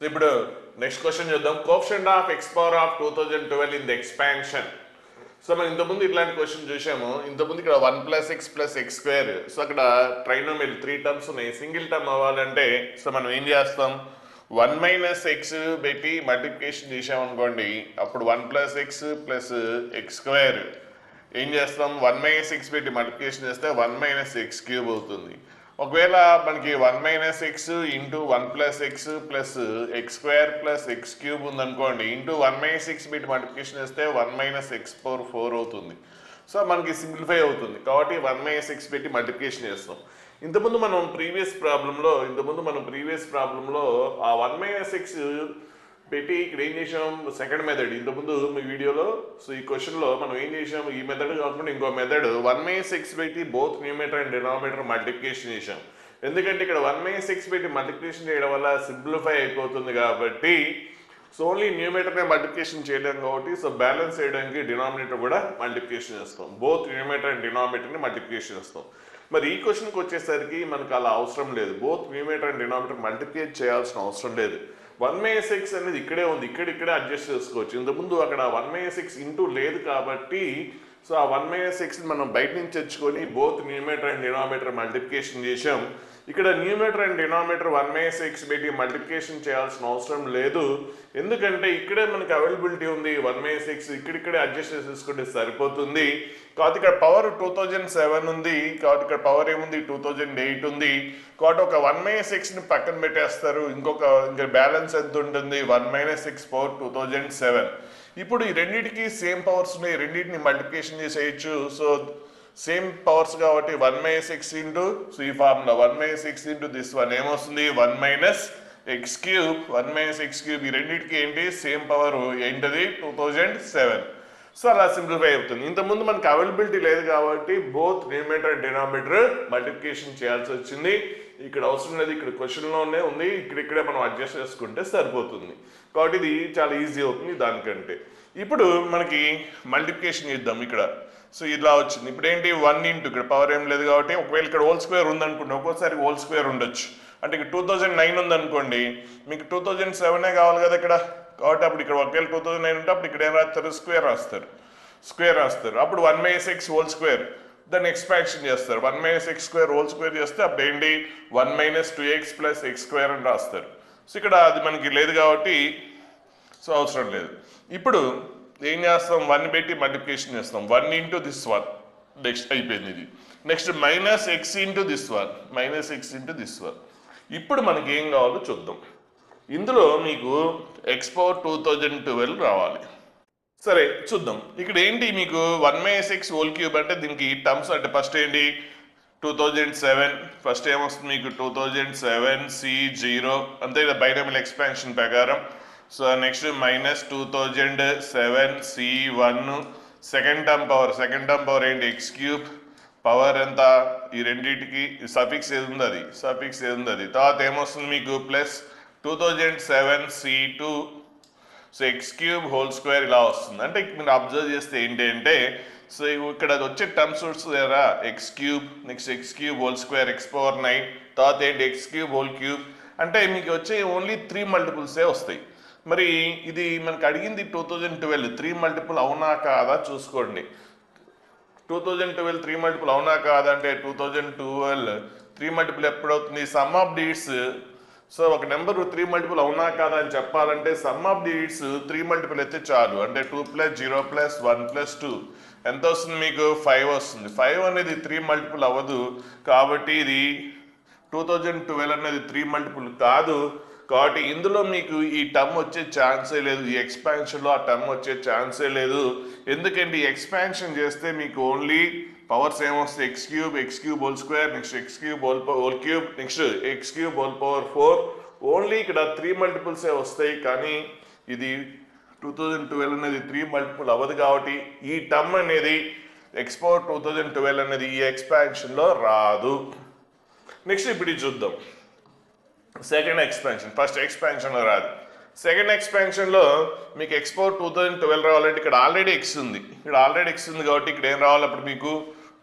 ఇప్పుడు next question చూద్దాం. Coefficient of x power of 2012 in the expansion. So మనం ఇంతకుముందు ఇట్లాంటి క్వశ్చన్ చూసాము. ఇంతకుముందు ఇక్కడ 1 plus X plus X square. So అక్కడ ట్రైనోమియల్ 3 టర్మ్స్ ఉన్నాయి. సింగిల్ టర్మ్ అవ్వాలంటే సో మనం ఏం చేస్తాం, 1 మైనస్ ఎక్స్ పెట్టి మల్టిప్లికేషన్ చేసామనుకోండి, అప్పుడు 1 plus X plus X square ఏం చేస్తాం, 1 మైనస్ ఎక్స్ పెట్టి మల్టిప్లికేషన్ చేస్తే 1 మైనస్ ఎక్స్ క్యూబ్ అవుతుంది. ఒకవేళ మనకి 1 minus x into 1 plus X plus X square plus X cube ఉందనుకోండి, ఇంటూ 1 మైనస్ ఎక్స్ పెట్టి మల్టిప్లికేషన్ చేస్తే 1 మైనస్ ఎక్స్ పవర్ 4 అవుతుంది. సో మనకి సింప్లిఫై అవుతుంది కాబట్టి 1 మైనస్ ఎక్స్ పెట్టి మల్టిప్లికేషన్ చేస్తాం. ఇంతకుముందు మనం ప్రీవియస్ ప్రాబ్లంలో ఆ 1 మైనస్ ఎక్స్ పెట్టి ఇక్కడ ఏం చేసాం, సెకండ్ మెథడ్ ఇంతకుముందు మీ వీడియోలో. సో ఈ క్వశ్చన్లో మనం ఏం చేసాం, ఈ మెథడ్ కాకుండా ఇంకో మెథడ్ 1 మైనస్ ఎక్స్ పెట్టి both numerator and denominator multiplication చేసాం. ఎందుకంటే ఇక్కడ 1 మైనస్ ఎక్స్ పెట్టి మల్టిప్లికేషన్ చేయడం వల్ల సింప్లిఫై అయిపోతుంది కాబట్టి, సో ఓన్లీ న్యూమరేటర్నే మల్టిప్లికేషన్ చేయడం కాబట్టి, సో బ్యాలెన్స్ చేయడానికి డినామినేటర్ కూడా మల్టిప్లికేషన్ చేస్తాం. బోత్ న్యూమరేటర్ అండ్ డినామినేటర్ని మల్టిప్లికేషన్ చేస్తాం. మరి ఈ క్వశ్చన్కి వచ్చేసరికి మనకు అలా అవసరం లేదు. Both numerator and denominator multiplicate చేయాల్సిన అవసరం లేదు. 1 మైనస్ ఎక్స్ అనేది ఇక్కడే ఉంది, ఇక్కడే అడ్జస్ట్ చేసుకోవచ్చు. ఇంతకుముందు అక్కడ 1 మైనస్ ఎక్స్ ఇంటూ లేదు కాబట్టి, సో ఆ 1 మైనస్ ఎక్స్ మనం బయట నుంచి తెచ్చుకొని both numerator and denominator multiplication చేసాం. ఇక్కడ numerator and denominator 1 minus X పెట్టి మల్టిప్లికేషన్ చేయాల్సిన అవసరం లేదు. ఎందుకంటే ఇక్కడే మనకి అవైలబిలిటీ ఉంది. 1 మైనస్ ఎక్స్ ఇక్కడిక్కడే అడ్జస్ట్ చేసేసుకుంటే సరిపోతుంది. కాబట్టి ఇక్కడ పవర్ 2007 ఉంది, కాబట్టి ఇక్కడ పవర్ ఏముంది 2008 ఉంది. కాబట్టి ఒక 1 మైనస్ ఎక్స్ని పక్కన పెట్టేస్తారు. ఇంకా బ్యాలెన్స్ ఎంత ఉంటుంది, 1 మైనస్ ఎక్స్ పవర్ 2007. ఇప్పుడు ఈ రెండింటికి సేమ్ పవర్స్ ఉన్నాయి, రెండింటిని మల్టిప్లికేషన్ చేసేయచ్చు. సో సేమ్ పవర్స్ కాబట్టి 1 మైనస్ ఎక్స్ ఇంటూ, సో ఈ formula 1 minus x into this one ఏమొస్తుంది, 1 minus X cube. 1 minus X cube ఈ రెండింటికి ఏంటి సేమ్ పవర్ ఏంటది 2007. సో అలా సింప్లిఫై అవుతుంది. ఇంతకుముందు మనకి అవైలబిలిటీ లేదు కాబట్టి both numerator and denominator multiplication చేయాల్సి వచ్చింది. ఇక్కడ అవసరం లేదు, ఇక్కడ క్వశ్చన్లోనే ఉంది, ఇక్కడే మనం అడ్జస్ట్ చేసుకుంటే సరిపోతుంది. కాబట్టి ఇది చాలా ఈజీ అవుతుంది దానికంటే. ఇప్పుడు మనకి మల్టిప్లికేషన్ చేద్దాం ఇక్కడ. సో ఇలా వచ్చింది. ఇప్పుడు ఏంటి 1 ఇంటూ, ఇక్కడ పవర్ ఏం లేదు కాబట్టి, ఒకవేళ ఇక్కడ హోల్ స్క్వేర్ ఉందనుకోండి, ఒక్కోసారి హోల్ స్క్వేర్ ఉండొచ్చు. అంటే ఇక్కడ 2009 ఉందనుకోండి, మీకు 2007 కావాలి కదా ఇక్కడ. కాబట్టి అప్పుడు ఇక్కడ ఒకవేళ 2009 ఉంటే అప్పుడు ఇక్కడ ఏం రాస్తారు, స్క్వేర్ రాస్తారు. అప్పుడు 1 మైనస్ ఎక్స్ హోల్ స్క్వేర్ దాన్ని ఎక్స్పాన్షన్ చేస్తారు. 1 minus X square whole square చేస్తే అప్పుడు ఏంటి 1 minus 2x plus X square అని రాస్తారు. సో ఇక్కడ అది మనకి లేదు కాబట్టి సో అవసరం లేదు. ఇప్పుడు ఏం చేస్తాం, 1 పెట్టి మల్టిప్లికేషన్ చేస్తాం. 1 ఇంటూ దిస్ వన్, నెక్స్ట్ అయిపోయింది ఇది. Next minus x into this one. ఇప్పుడు మనకి ఏం కావాలో చూద్దాం. ఇందులో మీకు ఎక్స్ పవర్ 2012 రావాలి. సరే చూద్దాం. ఇక్కడ ఏంటి మీకు 1 మైనస్ ఎక్స్ హోల్ క్యూబ్ అంటే దీనికి టర్మ్స్ అంటే ఫస్ట్ ఏంటి 2007, ఫస్ట్ ఏమొస్తుంది మీకు 2007 C0 అంతే కదా బైనామియల్ ఎక్స్పాన్షన్ ప్రకారం. So next minus 2007 C1 second term power ఏంటి ఎక్స్ క్యూబ్. పవర్ ఎంత ఈ రెండింటికి సఫిక్స్ ఏది ఉంది అది. తర్వాత ఏమొస్తుంది మీకు plus 2007 C2, so X cube whole square ఇలా వస్తుంది. అంటే మీరు అబ్జర్వ్ చేస్తే ఏంటి అంటే, సో ఇక్కడ వచ్చే టర్మ్స్ కదా X cube, next X cube whole square X power 9, తర్వాత ఏంటి ఎక్స్ క్యూబ్ హోల్ క్యూబ్. అంటే మీకు వచ్చే ఓన్లీ 3 మల్టిపుల్సే వస్తాయి. మరి ఇది మనకు అడిగింది 2012 3 మల్టిపుల్ అవునా కాదా చూసుకోండి. 2012 3 మల్టిపుల్ అవునా కాదా అంటే 2012 3 మల్టిపుల్ ఎప్పుడు అవుతుంది, సమ్ ఆఫ్ డిజిట్స్. సో ఒక నెంబర్ 3 మల్టిపుల్ అవునా కాదా అని చెప్పాలంటే సమ్ ఆఫ్ డిజిట్స్ 3 మల్టిపుల్ అయితే చాలు. అంటే 2 + 0 + 1 + 2 ఎంత వస్తుంది మీకు 5 వస్తుంది. 5 అనేది 3 మల్టిపుల్ అవ్వదు కాబట్టి ఇది 2012 అనేది 3 మల్టిపుల్ కాదు. కాబట్టి ఇందులో మీకు ఈ టర్మ్ వచ్చే ఛాన్సే లేదు, ఈ ఎక్స్పాన్షన్లో ఆ టర్మ్ వచ్చే ఛాన్సే లేదు. ఎందుకంటే ఈ ఎక్స్పాన్షన్ చేస్తే మీకు ఓన్లీ పవర్స్ ఏమొస్తాయి X cube whole square, next X cube whole cube, next X cube whole power 4. Only ఇక్కడ 3 మల్టిపుల్సే వస్తాయి. కానీ ఇది 2012 అనేది 3 మల్టిపుల్ అవ్వదు కాబట్టి ఈ టర్మ్ అనేది ఎక్స్ పవర్ 2012 అనేది ఈ ఎక్స్పాన్షన్లో రాదు. నెక్స్ట్ ఇప్పుడు ఇది చూద్దాం. సెకండ్ ఎక్స్పాన్షన్, ఫస్ట్ ఎక్స్పాన్షన్లో రాదు. సెకండ్ ఎక్స్పాన్షన్లో మీకు ఎక్స్ పవర్ 2012 రావాలంటే ఇక్కడ ఆల్రెడీ ఎక్స్ ఉంది కాబట్టి ఇక్కడ ఏం రావాలి, అప్పుడు మీకు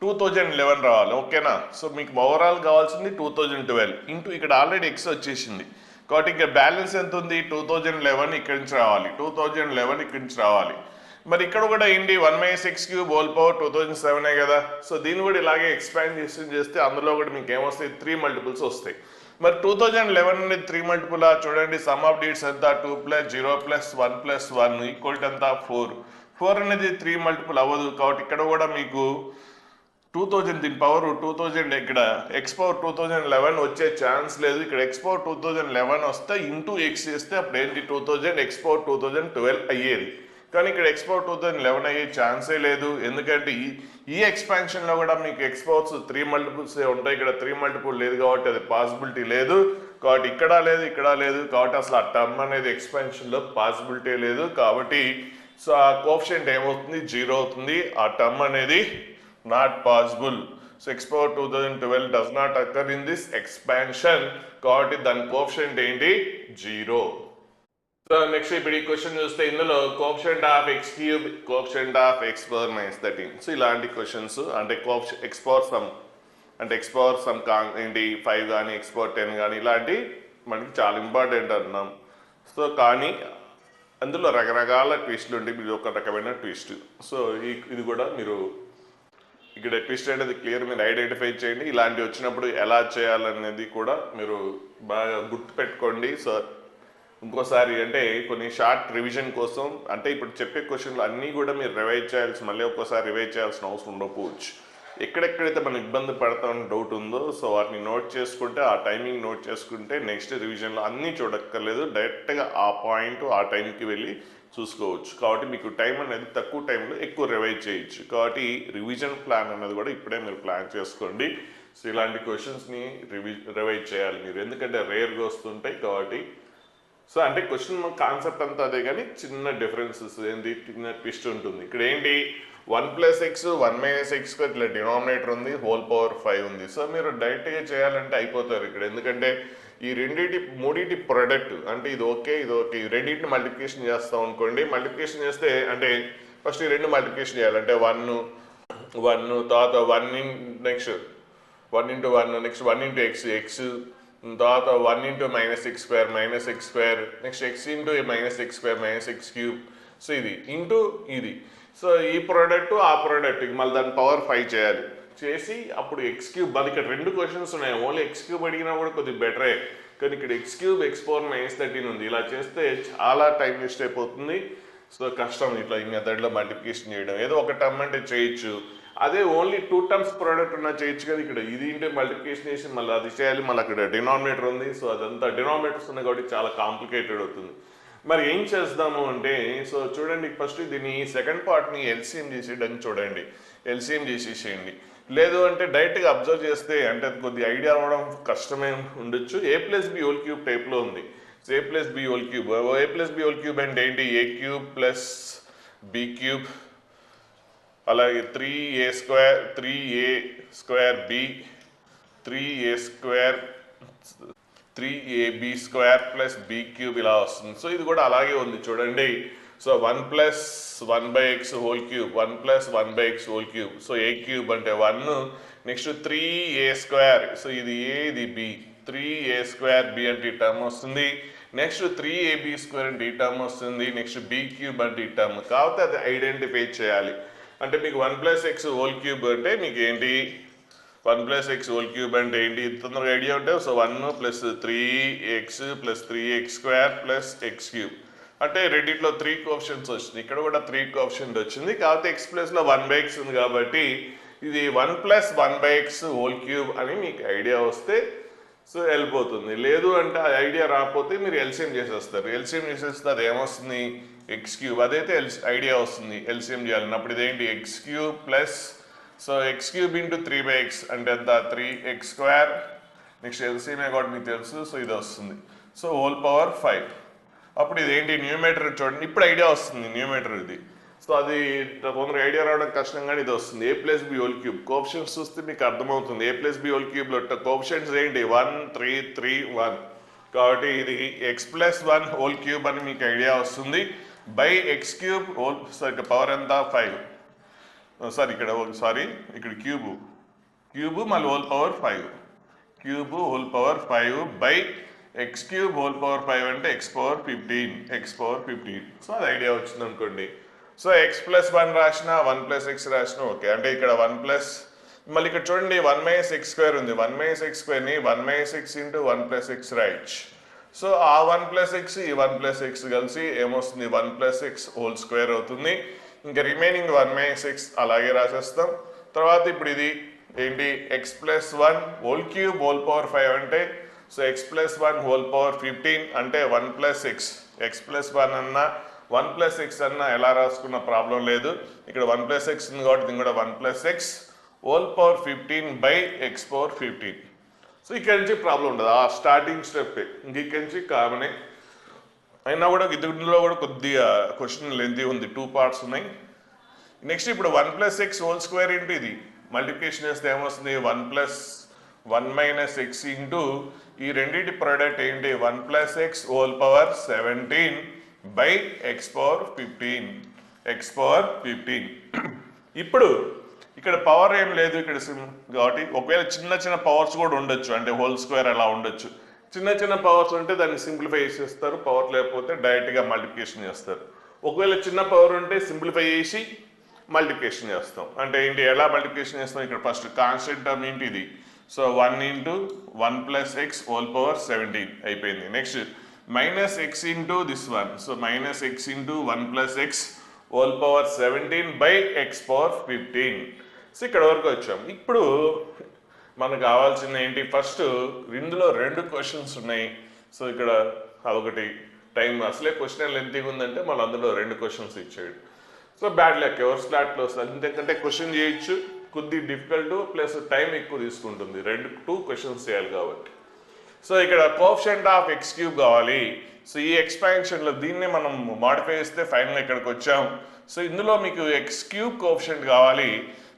2011 రావాలి. ఓకేనా. సో మీకు ఓవరాల్ కావాల్సింది 2012 ఇంటూ ఇక్కడ ఆల్రెడీ ఎక్స్ వచ్చేసింది కాబట్టి ఇక్కడ బ్యాలెన్స్ ఎంత ఉంది 2011 ఇక్కడి నుంచి రావాలి, 2011 ఇక్కడి నుంచి రావాలి. మరి ఇక్కడ కూడా ఏంటి 1/6³ హోల్ పవర్ 2007 కదా. సో దీన్ని కూడా ఇలాగే ఎక్స్పాండ్ చేస్తే అందులో కూడా మీకు ఏమొస్తాయి 3 మల్టిపుల్స్ వస్తాయి. మరి 2011 అనేది 3 మల్టిపుల్ చూడండి. సమ్ ఆఫ్ డిజిట్స్ ఎంత 2 + 0 + 1 + 1 ఈక్వల్ టు ఎంత 4 అనేది 3 మల్టిపుల్ అవ్వదు. కాబట్టి ఇక్కడ కూడా మీకు 2000 దీని పవర్ 2000 ఇక్కడ ఎక్స్ పవర్ 2011 వచ్చే ఛాన్స్ లేదు. ఇక్కడ ఎక్స్ పవర్ 2011 వస్తే ఇంటూ ఎక్స్ చేస్తే అప్పుడు ఏంటి 2000 ఎక్స్ పవర్ 2012 అయ్యేది. కానీ ఇక్కడ ఎక్స్ పవర్ 2011 అయ్యే ఛాన్సే లేదు. ఎందుకంటే ఈ ఎక్స్పాన్షన్లో కూడా మీకు ఎక్స్ పవర్స్ 3 మల్టిపుల్స్ ఉంటాయి. ఇక్కడ 3 మల్టిపుల్ లేదు కాబట్టి అది పాసిబిలిటీ లేదు. కాబట్టి ఇక్కడ లేదు, ఇక్కడ లేదు. కాబట్టి అసలు ఆ టర్మ్ అనేది ఎక్స్పాన్షన్లో పాసిబిలిటీ లేదు. కాబట్టి సో ఆ కోఎఫిషియంట్ ఏమవుతుంది 0 అవుతుంది. ఆ టర్మ్ అనేది not possible. So x power 2012 does not occur in this expansion. కాబట్టి దాని కోఎఫిషియంట్ ఏంటి 0. సో నెక్స్ట్ ఇప్పుడు ఈ క్వశ్చన్ చూస్తే ఇందులో coefficient of x³ coefficient of x power -13. So ఇలాంటి క్వశ్చన్స్ అంటే x పవర్ సమ్ అంటే x పవర్ సమ్ ఏంటి 5 కానీ x పవర్ 10 కానీ ఇలాంటి మనకి చాలా ఇంపార్టెంట్ అన్నాం. సో కానీ అందులో రకరకాల ట్విస్టులు ఉంటాయి. ఇది ఒక రకమైన ట్విస్ట్. సో ఇది కూడా మీరు ఇక్కడ ట్విస్ట్ అనేది క్లియర్ మీరు ఐడెంటిఫై చేయండి. ఇలాంటివి వచ్చినప్పుడు ఎలా చేయాలనేది కూడా మీరు బాగా గుర్తుపెట్టుకోండి. సో ఇంకోసారి అంటే కొన్ని షార్ట్ రివిజన్ కోసం అంటే ఇప్పుడు చెప్పే క్వశ్చన్లు అన్నీ కూడా మీరు రివైజ్ చేయాల్సి మళ్ళీ ఒక్కోసారి రివైజ్ చేయాల్సిన అవసరం ఉండకపోవచ్చు. ఎక్కడెక్కడైతే మనం ఇబ్బంది పడతామని డౌట్ ఉందో సో వాటిని నోట్ చేసుకుంటే ఆ టైమింగ్ నోట్ చేసుకుంటే నెక్స్ట్ రివిజన్లో అన్నీ చూడక్కర్లేదు. డైరెక్ట్గా ఆ పాయింట్ ఆ టైంకి వెళ్ళి చూసుకోవచ్చు. కాబట్టి మీకు టైం అనేది తక్కువ టైంలో ఎక్కువ రివైజ్ చేయొచ్చు. కాబట్టి రివిజన్ ప్లాన్ అనేది కూడా ఇప్పుడే మీరు ప్లాన్ చేసుకోండి. సో ఇలాంటి క్వశ్చన్స్ని రివైజ్ చేయాలి మీరు, ఎందుకంటే రేర్గా వస్తుంటాయి. కాబట్టి సో అంటే క్వశ్చన్ కాన్సెప్ట్ అంతా అదే కానీ చిన్న డిఫరెన్సెస్ ఏంటి చిన్న ట్విస్ట్ ఉంటుంది. ఇక్కడ ఏంటి 1 + x 1 - x ఇట్లా డినామినేటర్ ఉంది, హోల్ పవర్ 5 ఉంది. సో మీరు డైరెక్ట్గా చేయాలంటే అయిపోతారు ఇక్కడ, ఎందుకంటే ఈ మూడింటి ప్రొడక్ట్ అంటే ఇది ఓకే ఇది ఓకే ఈ రెండింటిని మల్టిప్లికేషన్ చేస్తాం అనుకోండి. మల్టిప్లికేషన్ చేస్తే అంటే ఫస్ట్ ఈ రెండు మల్టిప్లికేషన్ చేయాలంటే 1 తర్వాత 1 నెక్స్ట్ 1 × 1 నెక్స్ట్ 1 × x తర్వాత 1 × -x² next x × -x² -x³ so ఇది ఇంటూ ఇది. సో ఈ ప్రోడక్ట్ ఆ ప్రోడక్ట్ మళ్ళీ దాని పవర్ 5 చేయాలి. చేసి అప్పుడు x³ అది ఇక్కడ 2 క్వశ్చన్స్ ఉన్నాయి. ఓన్లీ x³ అడిగినా కూడా కొద్దిగా బెటరే, కానీ ఇక్కడ x³ x పవర్ -13 ఉంది. ఇలా చేస్తే చాలా టైం వేస్ట్ అయిపోతుంది. సో కష్టం ఇట్లా ఈ మెథడ్లో మల్టిప్లికేషన్ చేయడం. ఏదో ఒక టర్మ్ అంటే చేయొచ్చు, అదే ఓన్లీ 2 టర్మ్స్ ప్రోడక్ట్ ఉన్నా చేయొచ్చు. కానీ ఇక్కడ ఇది ఇంటే మల్టిప్లికేషన్ చేసి మళ్ళీ అది చేయాలి, మళ్ళీ అక్కడ డినామినేటర్ ఉంది. సో అదంతా డినామినేటర్స్ ఉన్నాయి కాబట్టి చాలా కాంప్లికేటెడ్ అవుతుంది. మరి ఏం చేద్దాము అంటే సో చూడండి ఫస్ట్ దీన్ని సెకండ్ పార్ట్ని ఎల్సిఎం చేసేయడానికి చూడండి, ఎల్సిఎం చేసేసేయండి. లేదు అంటే డైరెక్ట్గా అబ్జర్వ్ చేస్తే అంటే అది కొద్దిగా ఐడియా రావడం కష్టమే ఉండొచ్చు. a+b³ టైప్లో ఉంది. సో a+b³ a+b³ అంటే ఏంటి a³ + b³ అలాగే 3a² + b³ ఇలా వస్తుంది. సో ఇది కూడా అలాగే ఉంది చూడండి. So 1 + 1/x³ 1 + 1/x³. So a³ అంటే 1 నెక్స్ట్ 3a². సో ఇది a ఇది b 3a² b అంటే ఈ టర్మ్ వస్తుంది. నెక్స్ట్ 3ab² అంటే ఈ టర్మ్ వస్తుంది. నెక్స్ట్ b³ అంటే ఈ టర్మ్. కాకపోతే అది ఐడెంటిఫై చేయాలి. అంటే మీకు 1 + x³ అంటే మీకు ఏంటి 1 + x³ అంటే ఏంటి తొందరగా ఐడియా ఉంటే సో 1 + 3x + 3x² + x³ అంటే రెండిట్లో 3 కోఎఫిషియంట్స్ వచ్చింది. ఇక్కడ కూడా 3 కోఎఫిషియంట్ వచ్చింది. కాకపోతే x ప్లస్లో 1/x ఉంది కాబట్టి ఇది 1 + 1/x³ అని మీకు ఐడియా వస్తే సో వెళ్ళిపోతుంది. లేదు అంటే ఆ ఐడియా రాకపోతే మీరు ఎల్సిఎం చేసేస్తారు. ఎల్సిఎం చేసేస్తే అది ఏమొస్తుంది x³ అదైతే ఐడియా వస్తుంది ఎల్సిఎం చేయాలని. అప్పుడు ఇదేంటి x³ plus so x³ × 3/x అంటే ఎంత 3x². నెక్స్ట్ ఎల్సిఎం కాబట్టి మీకు తెలుసు. సో ఇది వస్తుంది. So whole power 5. అప్పుడు ఇదేంటి న్యూమేటర్ చూడండి, ఇప్పుడు ఐడియా వస్తుంది న్యూమేటర్ ఇది. సో అది కొందరు ఐడియా రావడం కష్టం కానీ ఇది వస్తుంది. a+b³ కోఎఫిషియంట్స్ చూస్తే మీకు అర్థమవుతుంది. a+b³ కోఎఫిషియంట్స్ ఏంటి 1 3 3 1 కాబట్టి ఇది x+1³ అని మీకు ఐడియా వస్తుంది. బై x³ హోల్ సో ఇక్కడ పవర్ ఎంత 5 ఇక్కడ క్యూబ్ మళ్ళీ whole power 5 by X cube whole power 5 అంటే ఎక్స్ పవర్ 15 సో అది ఐడియా వచ్చింది అనుకోండి. సో ఎక్స్ ప్లస్ 1 రాసిన 1 ప్లస్ ఎక్స్ రాసిన ఓకే. అంటే ఇక్కడ 1 ప్లస్ మళ్ళీ ఇక్కడ చూడండి 1 మైనస్ ఎక్స్ స్క్వేర్ ఉంది. 1 మైనస్ ఎక్స్ స్క్వేర్ని 1 minus x into 1 plus x రాయొచ్చు. సో ఆ 1 ప్లస్ ఎక్స్ ఈ 1 ప్లస్ ఎక్స్ కలిసి ఏమొస్తుంది 1 ప్లస్ ఎక్స్ హోల్ స్క్వేర్ అవుతుంది. ఇంకా రిమైనింగ్ 1 మైనస్ ఎక్స్ అలాగే రాసేస్తాం. తర్వాత ఇప్పుడు ఇది ఏంటి X plus 1 whole cube whole power 5 అంటే so X plus 1 whole power 15 అంటే 1 ప్లస్ ఎక్స్ ఎక్స్ ప్లస్ 1 అన్నా 1 ప్లస్ ఎక్స్ అన్నా ఎలా రాసుకున్న ప్రాబ్లం లేదు. ఇక్కడ 1 ప్లస్ ఎక్స్ ఉంది కాబట్టి దీని కూడా 1 plus X whole power 15 by X power 15. So ఇక్కడ నుంచి ప్రాబ్లం ఉండదు, ఆ స్టార్టింగ్ స్టెప్. ఇంక ఇక్కడ నుంచి కామనే అయినా కూడా ఇందులో కూడా కొద్దిగా క్వశ్చన్ లెంతీ ఉంది, 2 పార్ట్స్ ఉన్నాయి. నెక్స్ట్ ఇప్పుడు 1 plus X whole square into ఇది మల్టిప్లికేషన్ చేస్తే ఏమొస్తుంది 1 ప్లస్ 1 మైనస్ ఎక్స్ ఇంటూ ఈ రెండింటి ప్రోడక్ట్ ఏంటి 1 plus X whole power 17 by X power 15. ఇప్పుడు ఇక్కడ పవర్ ఏం లేదు ఇక్కడ కాబట్టి ఒకవేళ చిన్న చిన్న పవర్స్ కూడా ఉండొచ్చు, అంటే హోల్ స్క్వేర్ అలా ఉండొచ్చు. చిన్న చిన్న పవర్స్ ఉంటే దాన్ని సింప్లిఫై చేసేస్తారు, పవర్ లేకపోతే డైరెక్ట్గా మల్టిప్లికేషన్ చేస్తారు. ఒకవేళ చిన్న పవర్ ఉంటే సింప్లిఫై చేసి మల్టిప్లికేషన్ చేస్తాం. అంటే ఏంటి ఎలా మల్టిప్లికేషన్ చేస్తాం, ఇక్కడ ఫస్ట్ కాన్స్టెంట్ టర్మ్ ఏంటి ఇది, so 1 into 1 plus X whole power 17 అయిపోయింది. Next minus x into this 1, so minus x into 1 plus X whole power 17 by X power 15. So ఇక్కడ వరకు వచ్చాం. ఇప్పుడు మనకు కావాల్సింది ఏంటి, ఫస్ట్ ఇందులో 2 క్వశ్చన్స్ ఉన్నాయి. సో ఇక్కడ అదొకటి టైం అసలే క్వశ్చన్ లెంతీగా ఉందంటే మళ్ళీ అందులో 2 క్వశ్చన్స్ ఇచ్చాడు. సో బ్యాడ్ లక్ ఎవరు స్లాట్లో వస్తుంది, ఎందుకంటే క్వశ్చన్ చేయొచ్చు కొద్ది డిఫికల్ట్ ప్లస్ టైం ఎక్కువ తీసుకుంటుంది, 2 క్వశ్చన్స్ చేయాలి కాబట్టి. సో ఇక్కడ కోఎఫిషియంట్ ఆఫ్ ఎక్స్ క్యూబ్ కావాలి. సో ఈ ఎక్స్పాన్షన్లో దీన్నే మనం మాడిఫై చేస్తే ఫైనల్ ఇక్కడికి వచ్చాం. సో ఇందులో మీకు ఎక్స్ క్యూబ్ కోఎఫిషియంట్ కావాలి.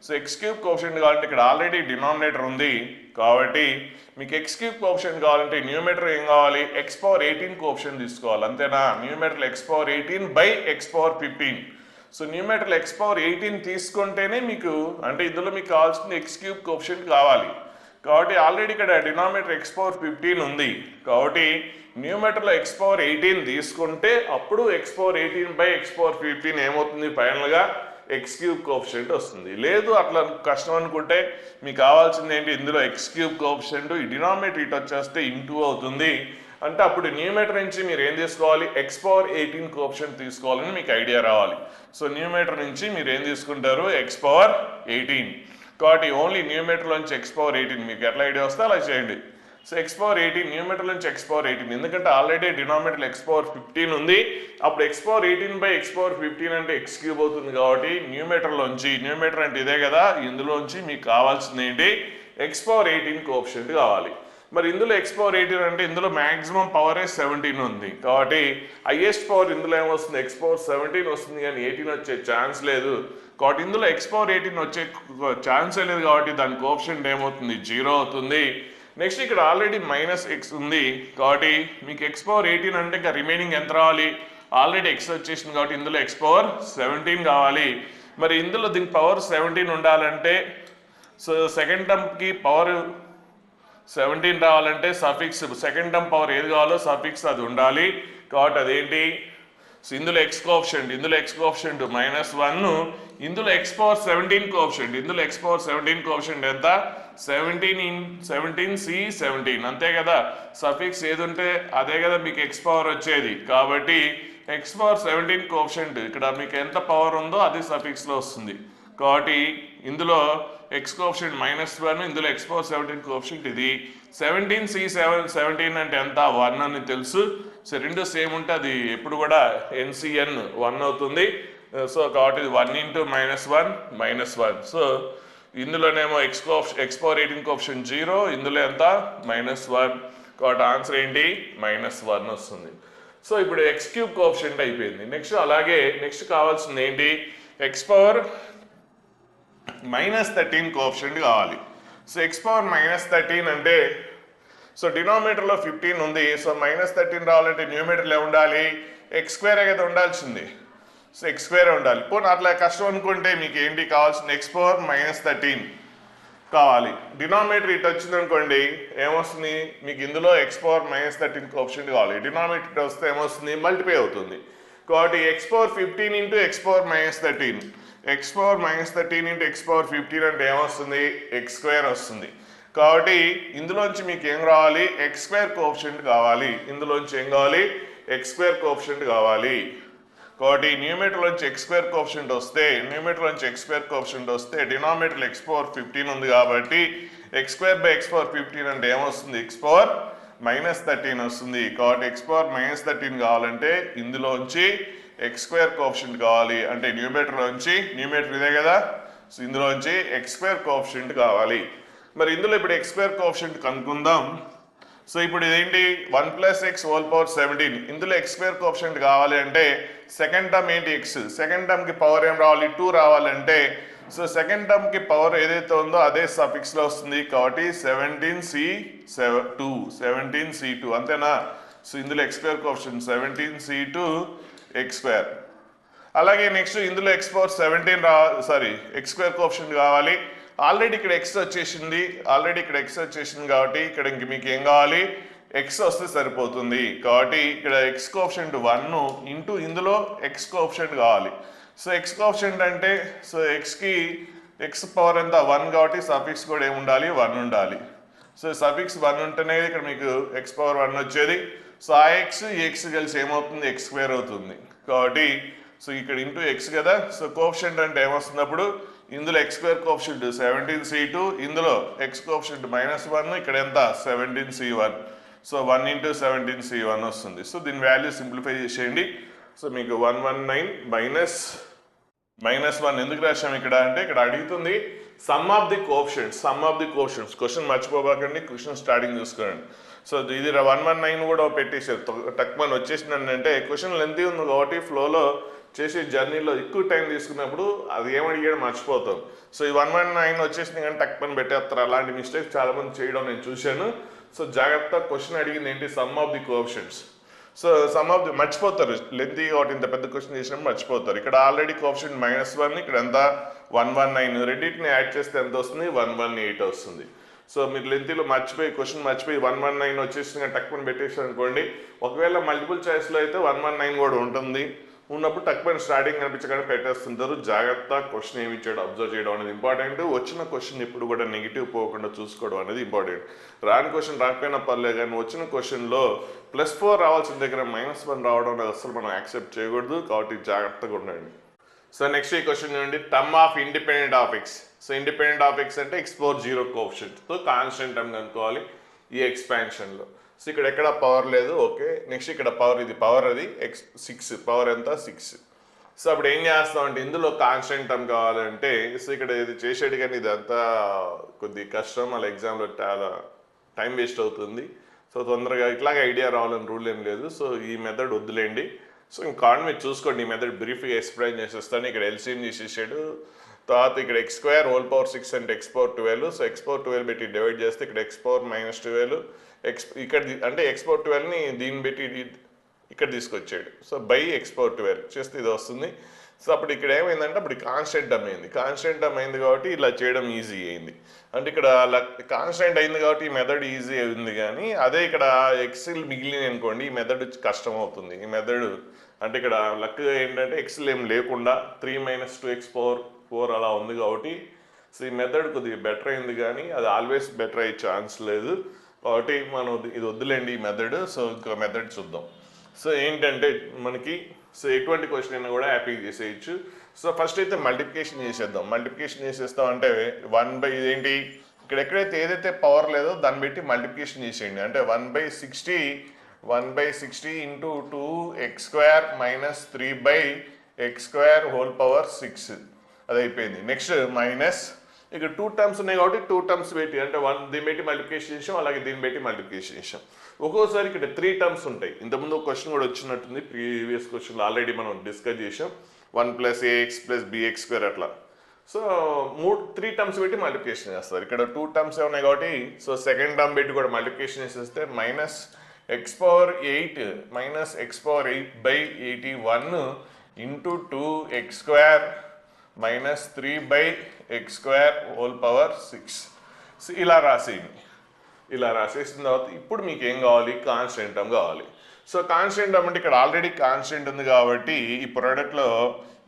సో ఎక్స్ క్యూబ్ కోఎఫిషియంట్ కావాలంటే ఇక్కడ ఆల్రెడీ డినామినేటర్ ఉంది కాబట్టి మీకు ఎక్స్ క్యూబ్ కోఎఫిషియంట్ కావాలంటే న్యూమరేటర్ ఏం కావాలి, ఎక్స్ పవర్ 18 కోఎఫిషియంట్ తీసుకోవాలి, అంతేనా. Numerator X power 18 by X power 15. So numerator X power 18 తీసుకుంటేనే మీకు అంటే ఇందులో మీకు కావాల్సింది ఎక్స్ క్యూబ్ కోఎఫిషియంట్ కావాలి. కాబట్టి ఆల్రెడీ ఇక్కడ డినామినేటర్ ఎక్స్ పవర్ 15 ఉంది కాబట్టి న్యూమరేటర్లో ఎక్స్ పవర్ 18 తీసుకుంటే అప్పుడు X power 18 by X power 15 ఏమవుతుంది ఫైనల్గా ఎక్స్ క్యూబ్ కోఎఫిషియంట్ వస్తుంది. లేదు అట్లా కష్టం అనుకుంటే మీకు కావాల్సింది ఏంటి, ఇందులో ఎక్స్ క్యూబ్ కోఎఫిషియంట్ ఈ డినామినేటర్ ఇటు వచ్చేస్తే ఇంటూ అవుతుంది. అంటే అప్పుడు న్యూమరేటర్ నుంచి మీరు ఏం తీసుకోవాలి, ఎక్స్ పవర్ 18 కోఎఫిషియంట్ తీసుకోవాలని మీకు ఐడియా రావాలి. సో న్యూమరేటర్ నుంచి మీరు ఏం తీసుకుంటారు, ఎక్స్ పవర్ 18. కాబట్టి ఓన్లీ న్యూమరేటర్ నుంచి ఎక్స్ పవర్ 18 మీకు ఎట్లా ఐడియా వస్తే అలా చేయండి. సో ఎక్స్ పవర్ 18 న్యూమరేటర్ నుంచి ఎక్స్ పవర్ 18 ఎందుకంటే ఆల్రెడీ డినామినేటర్ ఎక్స్ పవర్ 15 ఉంది. అప్పుడు X power 18 by X power 15 అంటే ఎక్స్ క్యూబ్ అవుతుంది. కాబట్టి న్యూమరేటర్లోంచి న్యూమరేటర్ అంటే ఇదే కదా, ఇందులోంచి మీకు కావాల్సింది ఏంటి, ఎక్స్ పవర్ 18 కోఎఫిషియంట్ కావాలి. మరి ఇందులో ఎక్స్ పవర్ 18 అంటే ఇందులో మ్యాక్సిమం పవరే 17 ఉంది కాబట్టి హైయెస్ట్ పవర్ ఇందులో ఏమొస్తుంది, ఎక్స్ పవర్ 17 వస్తుంది కానీ 18 వచ్చే ఛాన్స్ లేదు. కాబట్టి ఇందులో ఎక్స్ పవర్ 18 వచ్చే ఛాన్సే లేదు కాబట్టి దాని కోఎఫిషియంట్ ఏమవుతుంది, 0 అవుతుంది. నెక్స్ట్ ఇక్కడ ఆల్రెడీ మైనస్ ఎక్స్ ఉంది కాబట్టి మీకు ఎక్స్ పవర్ 18 అంటే ఇంకా రిమైనింగ్ ఎంత రావాలి, ఆల్రెడీ ఎక్స్ వచ్చేసింది కాబట్టి ఇందులో ఎక్స్ పవర్ 17 కావాలి. మరి ఇందులో దీనికి పవర్ 17 ఉండాలంటే సో సెకండ్ టర్మ్కి పవర్ 17 రావాలంటే సఫిక్స్ సెకండ్ టర్మ్ పవర్ ఏది కావాలో సఫిక్స్ అది ఉండాలి. కాబట్టి అదేంటి, సో ఇందులో ఎక్స్ కోఎఫిషియంట్ -1, ఇందులో ఎక్స్ పవర్ 17 కోఎఫిషియంట్ ఎంత 17 అంతే కదా. సఫిక్స్ ఏది ఉంటే అదే కదా మీకు ఎక్స్ పవర్ వచ్చేది. కాబట్టి ఎక్స్ పవర్ 17 కోఎఫిషియంట్ ఇక్కడ మీకు ఎంత పవర్ ఉందో అది సఫిక్స్లో వస్తుంది. కాబట్టి ఇందులో ఎక్స్ కోఎఫిషియంట్ -1, ఇందులో ఎక్స్ పవర్ 17 కోఎఫిషియంట్ ఇది 17 అంటే ఎంత 1 అని తెలుసు. సో రెండు సేమ్ ఉంటే అది ఎప్పుడు కూడా NCN 1 అవుతుంది. సో కాబట్టి ఇది 1 ఇంటూ -1 సో ఇందులోనేమో ఎక్స్ పవర్ 18 కోఎఫిషియంట్ 0, ఇందులో ఎంత -1 కాబట్టి ఆన్సర్ ఏంటి -1 వస్తుంది. సో ఇప్పుడు ఎక్స్ క్యూబ్ కోఎఫిషియంట్ అయిపోయింది. నెక్స్ట్ కావాల్సింది ఏంటి, ఎక్స్ పవర్ -13 కోఎఫిషియంట్ కావాలి. సో ఎక్స్ పవర్ -13 అంటే సో డినామినేటర్లో 15 ఉంది. సో -13 రావాలంటే న్యూమరేటర్లో ఉండాలి ఎక్స్ స్క్వేర్ కదా ఉండాల్సింది. సో ఎక్స్ స్క్వేర్ ఉండాలి. పోనీ అట్లా కష్టం అనుకుంటే మీకు ఏంటి కావాల్సింది, ఎక్స్ పవర్ -13 కావాలి. డినామినేటర్ ఇటు వచ్చింది అనుకోండి ఏమొస్తుంది మీకు ఇందులో ఎక్స్ పవర్ మైనస్ 13 కోఎఫిషియంట్ కావాలి. డినామినేటర్ ఇటు వస్తే ఏమొస్తుంది మల్టిప్లై అవుతుంది. కాబట్టి X power 15 into X power minus 13 X power minus 13 into X power 15 అంటే ఏమొస్తుంది ఎక్స్ స్క్వేర్ వస్తుంది. కాబట్టి ఇందులోంచి మీకు ఏం రావాలి ఎక్స్ స్క్వేర్ కోఎఫిషియంట్ కావాలి. ఇందులోంచి ఏం కావాలి ఎక్స్ స్క్వేర్ కోఎఫిషియంట్ కావాలి. కాబట్టి న్యూమరేటర్ నుంచి ఎక్స్ స్క్వేర్ కోఎఫిషియంట్ వస్తే డినామినేటర్ ఎక్స్ పవర్ 15 ఉంది కాబట్టి X square by X power 15 అంటే ఏమొస్తుంది ఎక్స్ పవర్ మైనస్ 13 వస్తుంది. కాబట్టి ఎక్స్ పవర్ మైనస్ 13 కావాలంటే ఇందులోంచి ఎక్స్ స్క్వేర్ కోఎఫిషియంట్ కావాలి. అంటే న్యూమరేటర్ ఇదే కదా, సో ఇందులోంచి ఎక్స్ స్క్వేర్ కోఎఫిషియంట్ కావాలి. మరి ఇందులో ఇప్పుడు ఎక్స్ స్క్వేర్ కోఎఫిషియంట్ కనుక్కుందాం. సో ఇప్పుడు ఇదేంటి 1 ప్లస్ ఎక్స్ హోల్ పవర్ 17. ఇందులో ఎక్స్ స్క్వేర్ కోఎఫిషియంట్ కావాలి అంటే సెకండ్ టర్మ్ ఏంటి ఎక్స్, సెకండ్ టర్మ్కి పవర్ ఏం రావాలి 2 రావాలంటే సో సెకండ్ టర్మ్కి పవర్ ఏదైతే ఉందో అదే సఫిక్స్లో వస్తుంది. కాబట్టి 17c2 అంతేనా. సో ఇందులో X square coefficient 17c2 X square. అలాగే నెక్స్ట్ ఇందులో X power 17 X square coefficient కావాలి. ఆల్రెడీ ఇక్కడ ఎక్స్ వచ్చేసింది కాబట్టి ఇక్కడ ఇంక మీకు ఏం కావాలి ఎక్స్ వస్తే సరిపోతుంది. కాబట్టి ఇక్కడ ఎక్స్ కోఎఫిషియంట్ 1 ఇంటూ ఇందులో ఎక్స్ కోఎఫిషియంట్ కావాలి. సో ఎక్స్ కోఎఫిషియంట్ అంటే సో ఎక్స్కి ఎక్స్ పవర్ ఎంత 1 కాబట్టి సఫిక్స్ కూడా ఏముండాలి 1 ఉండాలి. సో సఫిక్స్ 1 ఉంటేనే ఇక్కడ మీకు ఎక్స్ పవర్ 1 వచ్చేది. సో ఆ ఎక్స్ ఈ ఎక్స్ కలిసి ఏమవుతుంది ఎక్స్ స్క్వేర్ అవుతుంది. కాబట్టి సో ఇక్కడ ఇంటూ ఎక్స్ కదా, సో కోఎఫిషియంట్ అంటే ఏమొస్తుంది అప్పుడు ఇందులో ఎక్స్ స్క్వేర్ కోఎఫిషియంట్ 17c2 ఇందులో ఎక్స్ కోఎఫిషియంట్ -1 ఇక్కడ ఎంత 17c1. సో 1 ఇంటూ 17c1 వస్తుంది. సో దీని వాల్యూ సింప్లిఫై చేసేయండి. సో మీకు 119 మైనస్ 1 ఎందుకు రాశాం ఇక్కడ అంటే ఇక్కడ అడుగుతుంది sum of the coefficients. Question మర్చిపోబాకండి, క్వశ్చన్ స్టార్టింగ్ చూసుకోండి. సో ఇది 119 కూడా పెట్టేసారు టక్మన్ వచ్చేసిందండి. అంటే క్వశ్చన్ లెంతీ ఉంది కాబట్టి ఫ్లోలో చేసే జర్నీలో ఎక్కువ టైం తీసుకున్నప్పుడు అది ఏమడిగాడు మర్చిపోతాం. సో ఈ 119 వచ్చేసింది కానీ టక్మన్ పెట్టేస్తారు. అలాంటి మిస్టేక్స్ చాలామంది చేయడం నేను చూశాను. సో జాగ్రత్త క్వశ్చన్ అడిగింది ఏంటి some of the coefficients. So some of the మర్చిపోతారు లెంతీ కాబట్టి ఇంత పెద్ద క్వశ్చన్ చేసినప్పుడు మర్చిపోతారు. ఇక్కడ ఆల్రెడీ కోఎఫిషియంట్ -1 ఇక్కడ ఎంత 119 రెండింటిని యాడ్ చేస్తే ఎంత వస్తుంది 118 వస్తుంది. సో మీరు లెంతీలో క్వశ్చన్ మర్చిపోయి 119 వచ్చేసి టక్మన్ పెట్టేసారు అనుకోండి. ఒకవేళ మల్టిపుల్ చాయిస్లో అయితే 119 కూడా ఉన్నప్పుడు టక్మన్ స్టార్టింగ్ కనిపించగానే పెట్టేస్తుంటారు. జాగ్రత్త క్వశ్చన్ ఏమి ఇచ్చాడు అబ్జర్వ్ చేయడం అనేది ఇంపార్టెంట్. వచ్చిన క్వశ్చన్ ఎప్పుడు కూడా నెగిటివ్ పోకుండా చూసుకోవడం అనేది ఇంపార్టెంట్. రాని క్వశ్చన్ రాకపోయినా పర్లేదు కానీ వచ్చిన క్వశ్చన్లో +4 రావాల్సిన దగ్గర -1 రావడం అనేది అసలు మనం యాక్సెప్ట్ చేయకూడదు. కాబట్టి జాగ్రత్తగా ఉండండి. సో నెక్స్ట్ ఈ క్వశ్చన్ చూడండి term of independent of X. So independent of X అంటే ఎక్స్ పవర్ 0 కోఎఫిషియంట్తో కాన్స్టెంట్ టర్మ్ కనుక్కోవాలి ఈ ఎక్స్పాన్షన్లో. సో ఇక్కడ ఎక్కడ పవర్ లేదు, ఓకే. నెక్స్ట్ ఇక్కడ పవర్ ఇది పవర్ అది x6 పవర్ ఎంత 6. సో అప్పుడు ఏం చేస్తాం అంటే ఇందులో కాన్స్టెంట్ టర్మ్ కావాలంటే సో ఇక్కడ ఇది చేసేది కానీ ఇదంతా కొద్ది కష్టం, మళ్ళీ ఎగ్జామ్లో చాలా టైం వేస్ట్ అవుతుంది. సో తొందరగా ఇట్లాగే ఐడియా రావాలని రూల్ ఏం లేదు. సో ఈ మెథడ్ వద్దులేండి. సో ఇంకా మీరు చూసుకోండి ఈ మెథడ్ బ్రీఫ్గా ఎక్స్ప్లెయిన్ చేసేస్తాను. ఇక్కడ ఎల్సిఎం చేసేసాడు. తర్వాత ఇక్కడ ఎక్స్ స్క్వేర్ హోల్ పవర్ 6 అంటే X power 12. So X power 12 పెట్టి డివైడ్ చేస్తే ఇక్కడ ఎక్స్ పవర్ -12 ఇక్కడ అంటే ఎక్స్ పవర్ 12ని దీన్ని పెట్టి ఇక్కడ తీసుకొచ్చాడు. సో బై ఎక్స్ పవర్ 12 చేస్తే ఇది వస్తుంది. సో అప్పుడు ఇక్కడ ఏమైందంటే అప్పుడు కాన్స్టెంట్ టర్మ్ అయింది కాబట్టి ఇలా చేయడం ఈజీ అయింది. అంటే ఇక్కడ కాన్స్టెంట్ అయింది కాబట్టి ఈ మెథడ్ ఈజీ అయింది. కానీ అదే ఇక్కడ ఎక్స్ఎల్ మిగిలిన అనుకోండి ఈ మెథడ్ కష్టం అవుతుంది. ఈ మెథడ్ అంటే ఇక్కడ లక్గా ఏంటంటే ఎక్స్ఎల్ ఏం లేకుండా 3 - 2x పవర్ 4 అలా ఉంది కాబట్టి సో ఈ మెథడ్ కొద్దిగా బెటర్ అయింది. కానీ అది ఆల్వేస్ బెటర్ అయ్యే ఛాన్స్ లేదు కాబట్టి మనం ఇది వద్దులేండి ఈ మెథడ్. సో ఇంకో మెథడ్ చూద్దాం. సో ఏంటంటే మనకి సో ఎటువంటి క్వశ్చన్ అయినా కూడా హ్యాపీగా చేసేయచ్చు. సో ఫస్ట్ అయితే మల్టిప్లికేషన్ చేసేస్తాం అంటే 1 ఇదేంటి ఇక్కడ ఎక్కడైతే ఏదైతే పవర్ లేదో దాన్ని బట్టి మల్టిప్లికేషన్ చేసేయండి. అంటే 1/60 into 2x² - 3/x² whole power 6 అది అయిపోయింది. నెక్స్ట్ మైనస్ ఇక్కడ 2 టర్మ్స్ ఉన్నాయి కాబట్టి 2 టర్మ్స్ పెట్టి అంటే 1 దీన్ని బట్టి మల్టిప్లికేషన్ చేసాం, అలాగే దీన్ని బట్టి మల్టిప్లికేషన్ చేసాం. ఒక్కోసారి ఇక్కడ 3 టర్మ్స్ ఉంటాయి. ఇంతకుముందు ఒక క్వశ్చన్ కూడా వచ్చినట్టుంది ప్రీవియస్ క్వశ్చన్లో ఆల్రెడీ మనం డిస్కస్ చేసాం 1 + ax + bx² అట్లా. సో 3 టర్మ్స్ పెట్టి మల్టిప్లికేషన్ చేస్తారు. ఇక్కడ 2 టర్మ్స్ ఉన్నాయి కాబట్టి సో సెకండ్ టర్మ్ పెట్టి కూడా మల్టిప్లికేషన్ చేసేస్తే -x⁴ into 2x² - 3/x² whole power 6 so ఇలా రాసేయండి. ఇలా రాసేసిన తర్వాత ఇప్పుడు మీకు ఏం కావాలి, కాన్స్టెంట్ టర్మ్ కావాలి. సో కాన్స్టెంట్ టర్మ్ అంటే ఇక్కడ ఆల్రెడీ కాన్స్టెంట్ ఉంది కాబట్టి ఈ ప్రోడక్ట్లో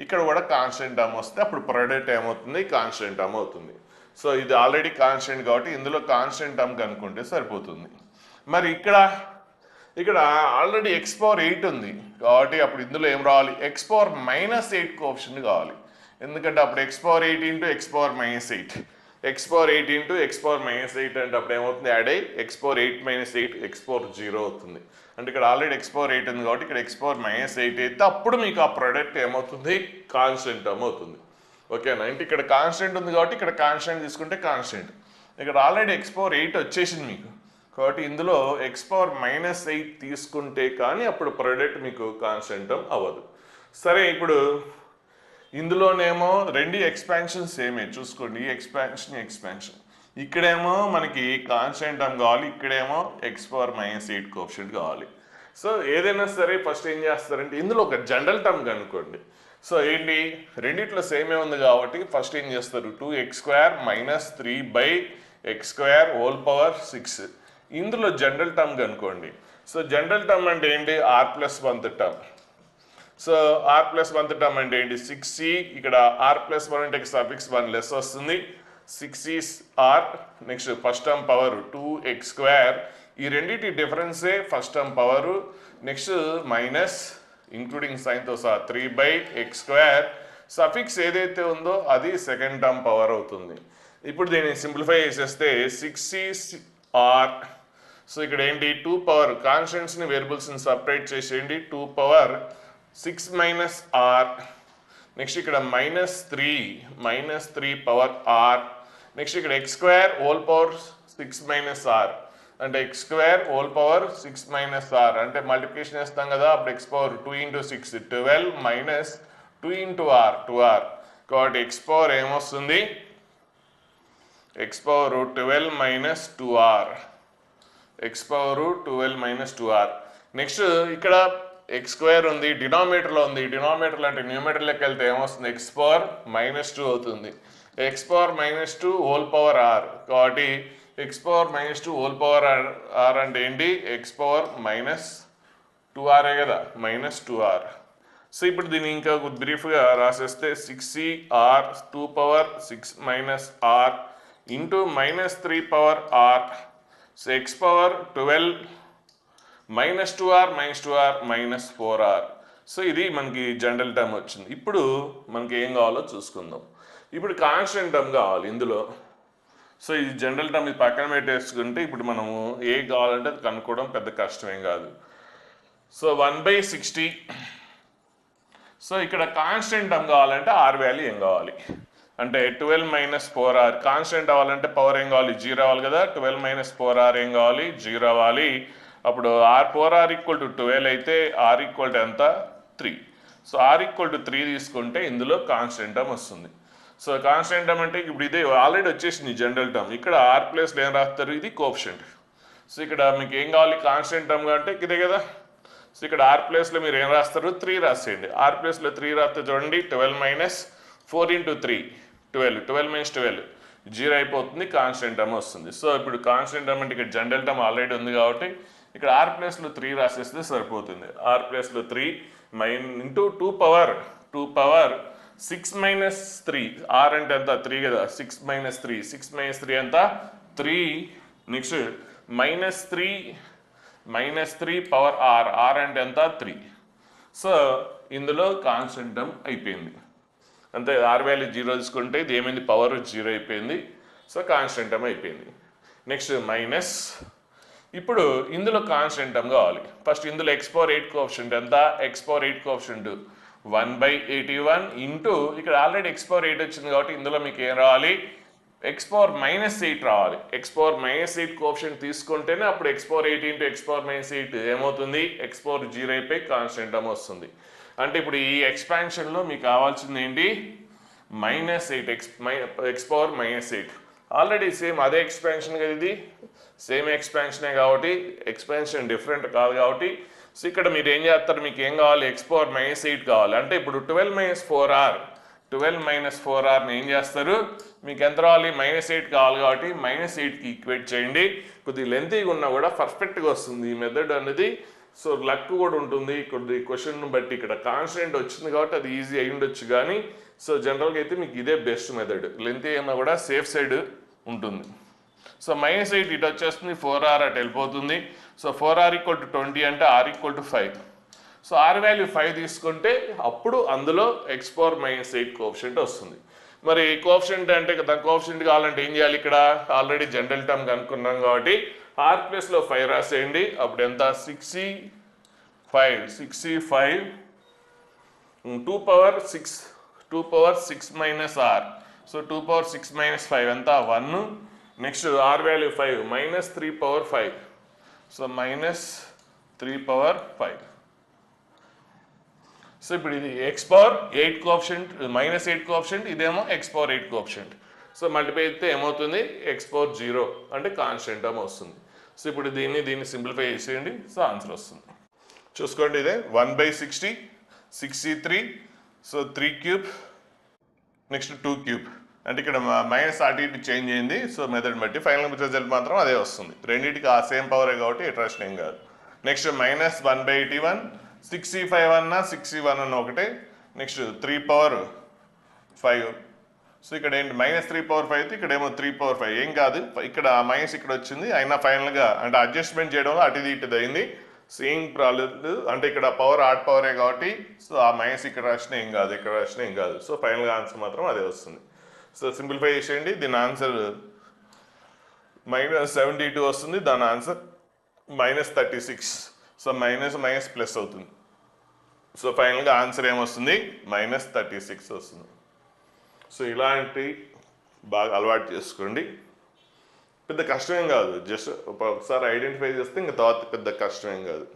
ఇక్కడ కూడా కాన్స్టెంట్ టర్మ్ వస్తే అప్పుడు ప్రోడక్ట్ ఏమవుతుంది, కాన్స్టెంట్ టర్మ్ అవుతుంది. సో ఇది ఆల్రెడీ కాన్స్టెంట్ కాబట్టి ఇందులో కాన్స్టెంట్ టర్మ్ కనుక్కుంటే సరిపోతుంది. మరి ఇక్కడ ఆల్రెడీ x⁴ ఉంది కాబట్టి అప్పుడు ఇందులో ఏం రావాలి, x⁻−8 కోఎఫిషియంట్ కావాలి. ఎందుకంటే అప్పుడు x⁴ into x⁻−8 into x⁻−8 అంటే అప్పుడు ఏమవుతుంది, యాడ్ అయ్యి x⁻8 - 8 x⁴0 అవుతుంది. అంటే ఇక్కడ ఆల్రెడీ x⁴ ఉంది కాబట్టి ఇక్కడ x⁻−8 అయితే అప్పుడు మీకు ఆ ప్రోడక్ట్ ఏమవుతుంది, కాన్స్టెంట్ టర్మ్ అవుతుంది. ఓకేనా. అంటే ఇక్కడ కాన్స్టెంట్ ఉంది కాబట్టి ఇక్కడ కాన్స్టెంట్ తీసుకుంటే కాన్స్టెంట్, ఇక్కడ ఆల్రెడీ x⁴ వచ్చేసింది మీకు కాబట్టి ఇందులో x⁻−8 తీసుకుంటే కానీ అప్పుడు ప్రోడక్ట్ మీకు కాన్స్టెంట్ టర్మ్ అవ్వదు. సరే, ఇప్పుడు ఇందులోనేమో రెండు ఎక్స్పాన్షన్ సేమే చూసుకోండి, ఈ ఎక్స్పాన్షన్ ఇక్కడేమో మనకి కాన్స్టెంట్ టర్మ్ కావాలి, ఇక్కడేమో x⁻−8 కోఎఫిషియంట్ కావాలి. సో ఏదైనా సరే ఫస్ట్ ఏం చేస్తారంటే ఇందులో ఒక జనరల్ టర్మ్ కనుక్కోండి. సో ఏంటి, రెండిట్లో సేమే ఉంది కాబట్టి ఫస్ట్ ఏం చేస్తారు, 2x² - 3/x²⁴ ఇందులో జనరల్ టర్మ్ కనుక్కోండి. సో జనరల్ టర్మ్ అంటే ఏంటి, r+1th term. So r+1th term అంటే ఏంటి, 6c, ఇక్కడ r+1 అంటే సఫిక్స్ 1 లెస్ వస్తుంది, 6cr, next first term power 2x², ఈ రెండింటి డిఫరెన్సే first term power, next minus including సైన్తో సహా 3/x², సఫిక్స్ ఏదైతే ఉందో అది సెకండ్ టర్మ్ పవర్ అవుతుంది. ఇప్పుడు దీన్ని సింప్లిఫై చేసేస్తే 6cr, సో ఇక్కడ ఏంటి 2 పవర్ కాన్స్టెంట్స్ని వేరియబుల్స్ని సపరేట్ చేసేయండి, 2 పవర్ 6 - r, నెక్స్ట్ ఇక్కడ -3 పవర్ r, నెక్స్ట్ ఇక్కడ x²⁴ 6 - r అంటే x²⁴ 6 - r అంటే మల్టిప్లికేషన్ చేస్తాం కదా, అప్పుడు x⁴ 2 × 6 12 - 2 × r 2r కాబట్టి x⁴ ఏమొస్తుంది, x⁴ 12 - 2r, x⁴ 12 - 2r. Next ఇక్కడ x² ఉంది, డినామినేటర్లో ఉంది, డినామినేటర్లో అంటే న్యూమరేటర్లోకి వెళ్తే ఏమొస్తుంది, x⁻−2 అవుతుంది, x⁻−2⁴r కాబట్టి x⁻−2⁴r అంటే ఏంటి, x⁻−2r కదా, -2r. సో ఇప్పుడు దీన్ని ఇంకా బ్రీఫ్గా రాసేస్తే 6cr 2 power 6 - r into -3 power r, so x⁻12 -2r -4r. So ఇది మనకి జనరల్ టర్మ్ వచ్చింది. ఇప్పుడు మనకి ఏం కావాలో చూసుకుందాం. ఇప్పుడు కాన్స్టెంట్ టర్మ్ కావాలి ఇందులో. సో ఇది జనరల్ టర్మ్ ఇది పక్కన పెట్టేసుకుంటే ఇప్పుడు మనము ఏ కావాలంటే అది కనుక్కోవడం పెద్ద కష్టమేం కాదు. సో 1/60. సో ఇక్కడ కాన్స్టెంట్ టర్మ్ కావాలంటే r వాల్యూ ఏం కావాలి అంటే 12 - 4r. కాన్స్టెంట్ అవ్వాలంటే పవర్ ఏం కావాలి, 0 అవ్వాలి కదా, 12 - 4r ఏం కావాలి, 0 అవ్వాలి. అప్పుడు 4r = 12 అయితే r = ఎంత, 3. సో r = 3 తీసుకుంటే ఇందులో కాన్స్టెంట్ టర్మ్ వస్తుంది. సో కాన్స్టెంట్ టర్మ్ అంటే ఇప్పుడు ఇదే ఆల్రెడీ వచ్చేసింది జనరల్ టర్మ్, ఇక్కడ r ప్లేస్లో ఏం రాస్తారు, ఇది కోఎఫిషియంట్. సో ఇక్కడ మీకు ఏం కావాలి కాన్స్టెంట్ టర్మ్ అంటే ఇదే కదా. సో ఇక్కడ r ప్లేస్లో మీరు ఏం రాస్తారు, 3 రాసేయండి. r ప్లేస్లో 3 రాస్తే చూడండి, 12 - 4 × 3 12, 12 - 12 0 అయిపోతుంది, కాన్స్టెంట్ టర్మ్ వస్తుంది. సో ఇప్పుడు కాన్స్టెంట్ టర్మ్ అంటే ఇక్కడ జనరల్ టర్మ్ ఆల్రెడీ ఉంది కాబట్టి ఇక్కడ r ప్లేస్లో 3 రాసేస్తే సరిపోతుంది. r ప్లేస్లో 3 ఇంటూ 2 పవర్ 6 - 3, r అంటే ఎంత, 3 కదా, 6 - 3 6 - 3 ఎంత, 3, నెక్స్ట్ -3 పవర్ r అంటే ఎంత, 3. సో ఇందులో కాన్స్టెంట్ టర్మ్ అయిపోయింది అంతే. r వాల్యూ 0 తీసుకుంటే ఇది ఏమైంది, పవర్ 0 అయిపోయింది. సో కాన్స్టెంట్ టర్మ్ అయిపోయింది. నెక్స్ట్ మైనస్, ఇప్పుడు ఇందులో కాన్స్టెంట్ టర్మ్ కావాలి. ఫస్ట్ ఇందులో x⁴ కోఎఫిషియంట్ ఎంత, x⁴ కోఎఫిషియంట్ 1/81 ఇంటూ ఇక్కడ ఆల్రెడీ x⁴ వచ్చింది కాబట్టి ఇందులో మీకు ఏం రావాలి, x⁻−8 రావాలి. x⁻−8 కోఎఫిషియంట్ తీసుకుంటేనే అప్పుడు x⁴ ఇంటూ x⁻−8 ఏమవుతుంది, x⁴ 0 అయిపోయి కాన్స్టెంట్ టర్మ్ వస్తుంది. అంటే ఇప్పుడు ఈ ఎక్స్పాన్షన్లో మీకు కావాల్సింది ఏంటి, -8 x⁻−8. ఆల్రెడీ సేమ్ అదే ఎక్స్పాన్షన్ కదా, ఇది సేమ్ ఎక్స్పాన్షనే కాబట్టి ఎక్స్పాన్షన్ డిఫరెంట్ కాదు కాబట్టి. సో ఇక్కడ మీరు ఏం చేస్తారు, మీకు ఏం కావాలి, x⁻−8 కావాలి. అంటే ఇప్పుడు 12 - 4r 12 మైనస్ 4r ఏం చేస్తారు, మీకు ఎంత రావాలి -8 కావాలి కాబట్టి -8కి ఈక్వేట్ చేయండి. కొద్దిగా లెంతీగా ఉన్నా కూడా పర్ఫెక్ట్గా వస్తుంది ఈ మెథడ్ అనేది. సో లక్ కూడా ఉంటుంది కొద్ది క్వశ్చన్ బట్టి. ఇక్కడ కాన్స్టెంట్ వచ్చింది కాబట్టి అది ఈజీ అయి ఉండొచ్చు కానీ సో జనరల్గా అయితే మీకు ఇదే బెస్ట్ మెథడ్. లెంతీ అయినా కూడా సేఫ్ సైడ్ ఉంటుంది. సో -8 ఇటు వచ్చేస్తుంది, 4r అటు వెళ్ళిపోతుంది. సో 4r = 20 అంటే r = 5. సో r వాల్యూ 5 తీసుకుంటే అప్పుడు అందులో x⁻−8 కోఎఫిషియంట్ వస్తుంది. మరి కోఎఫిషియంట్ అంటే దాని కోఎఫిషియంట్ కావాలంటే ఏం చేయాలి, ఇక్కడ ఆల్రెడీ జనరల్ టర్మ్ కనుక్కున్నాం కాబట్టి r ప్లస్లో 5 రాసేయండి. అప్పుడు ఎంత 6e5 2 power 6 - r. So 2 power 6 - 5 ఎంత 1. Next r value 5 -3/5. So -3/5. So ఇప్పుడు ఇది x⁻8 కోఎఫిషియంట్ -8 కోఎఫిషియంట్, ఇదేమో x⁻8 కోఎఫిషియంట్. సో మల్టిప్లై అయితే ఏమవుతుంది x⁻0 అంటే కాన్స్టెంట్ టర్మ్ వస్తుంది. సో ఇప్పుడు దీన్ని సింప్లిఫై చేసేయండి. సో ఆన్సర్ వస్తుంది. చూసుకోండి ఇదే 1/60 6e3. సో 3³ నెక్స్ట్ 2³ అంటే ఇక్కడ మైనస్ అటు ఇటు చేంజ్ అయింది. సో మెథడ్ బట్టి ఫైనల్ రిజల్ట్ మాత్రం అదే వస్తుంది. రెండింటికి ఆ సేమ్ పవరే కాబట్టి ఇంట్రెస్ట్ ఏం కాదు. నెక్స్ట్ -1/81 6e5 అన్నా 6e1 అన్న ఒకటే. నెక్స్ట్ 3/5. సో ఇక్కడ ఏంటి -3/5 అయితే ఇక్కడేమో 3/5 ఏం కాదు. ఇక్కడ మైనస్ ఇక్కడ వచ్చింది అయినా ఫైనల్గా అంటే అడ్జస్ట్మెంట్ చేయడంలో అటు ఇటు అయింది. సేమ్ ప్రాబ్లమ్ అంటే ఇక్కడ పవర్ ఆడ్ పవరే కాబట్టి సో ఆ మైనస్ ఇక్కడ రాసిన ఏం కాదు, ఇక్కడ రాసిన ఏం కాదు. సో ఫైనల్గా ఆన్సర్ మాత్రం అదే వస్తుంది. సో సింప్లిఫై చేసేయండి. దీని ఆన్సర్ -72 వస్తుంది. దాని ఆన్సర్ -36. సో మైనస్ ప్లస్ అవుతుంది. సో ఫైనల్గా ఆన్సర్ ఏమొస్తుంది -36 వస్తుంది. సో ఇలాంటి బాగా అలవాటు చేసుకోండి. పెద్ద కష్టమేం కాదు, జస్ట్ ఒకసారి ఐడెంటిఫై చేస్తే ఇంకా తర్వాత పెద్ద కష్టమేం కాదు.